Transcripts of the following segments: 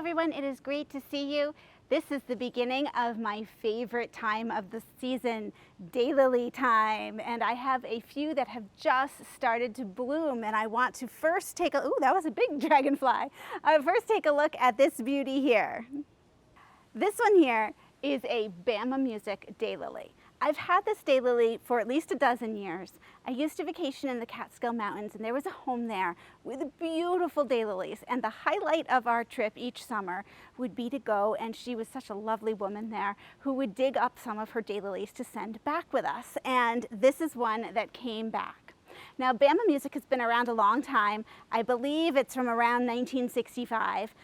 everyone, it is great to see you. This is the beginning of my favorite time of the season, Daylily time. And I have a few that have just started to bloom, and I want to first take a, ooh, that was a big dragonfly. First take a look at this beauty here. This one here is a BamaMusic Daylily. I've had this daylily for at least a dozen years. I used to vacation in the Catskill Mountains, and there was a home there with beautiful daylilies. And the highlight of our trip each summer would be to go, and she was such a lovely woman there who would dig up some of her daylilies to send back with us. And this is one that came back. Now, BamaMusic has been around a long time. I believe it's from around 1965.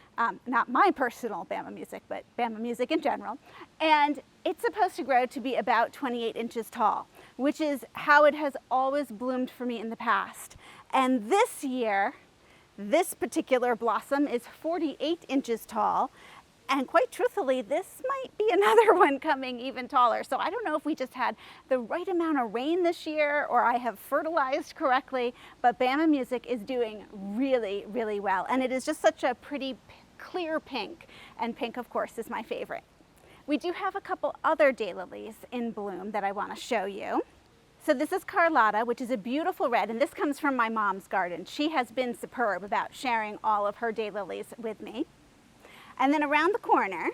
Not my personal BamaMusic, but BamaMusic in general. And it's supposed to grow to be about 28 inches tall, which is how it has always bloomed for me in the past. And this year, this particular blossom is 48 inches tall. And quite truthfully, this might be another one coming even taller. So I don't know if we just had the right amount of rain this year or I have fertilized correctly, but BamaMusic is doing really, really well. And it is just such a pretty clear pink. And pink, of course, is my favorite. We do have a couple other daylilies in bloom that I want to show you. So this is Carlotta, which is a beautiful red, and this comes from my mom's garden. She has been superb about sharing all of her daylilies with me. And then around the corner,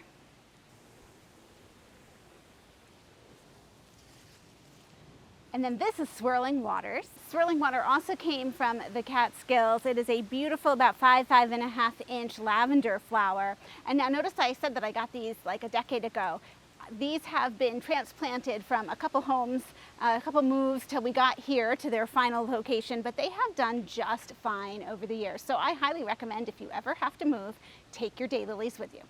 and then this is Swirling Waters. Swirling Water also came from the Catskills. It is a beautiful, about 5.5 inch lavender flower. And now notice I said that I got these like a decade ago. These have been transplanted from a couple homes, a couple moves till we got here to their final location, but they have done just fine over the years. So I highly recommend, if you ever have to move, take your daylilies with you.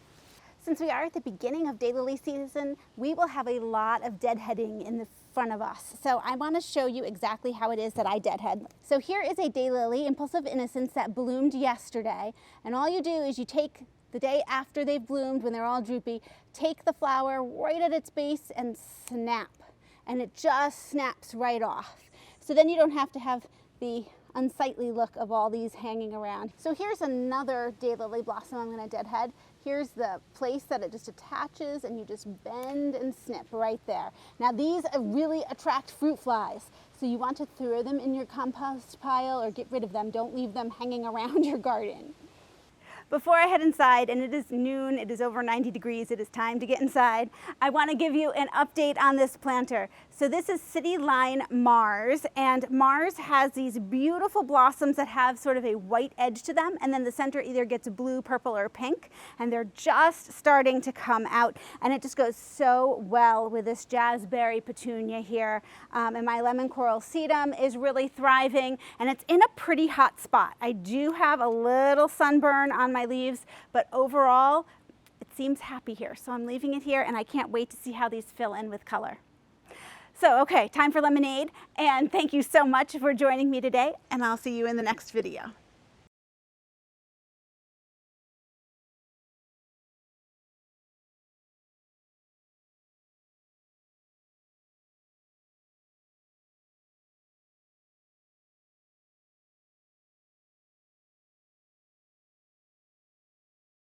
Since we are at the beginning of daylily season, we will have a lot of deadheading in the front of us. So I want to show you exactly how it is that I deadhead. So here is a daylily, Impulsive Innocence, that bloomed yesterday. And all you do is you take the day after they've bloomed, when they're all droopy, take the flower right at its base and snap. And it just snaps right off. So then you don't have to have the unsightly look of all these hanging around. So here's another daylily blossom I'm going to deadhead. Here's the place that it just attaches, and you just bend and snip right there. Now these really attract fruit flies. So you want to throw them in your compost pile or get rid of them. Don't leave them hanging around your garden. Before I head inside, and it is noon, it is over 90 degrees, it is time to get inside, I want to give you an update on this planter. So this is City Line Mars, and Mars has these beautiful blossoms that have sort of a white edge to them, and then the center either gets blue, purple, or pink, and they're just starting to come out, and it just goes so well with this jazzberry petunia here. And my lemon coral sedum is really thriving, and it's in a pretty hot spot. I do have a little sunburn on my leaves, but overall it seems happy here, so I'm leaving it here, and I can't wait to see how these fill in with color. So okay, time for lemonade, and thank you so much for joining me today, and I'll see you in the next video.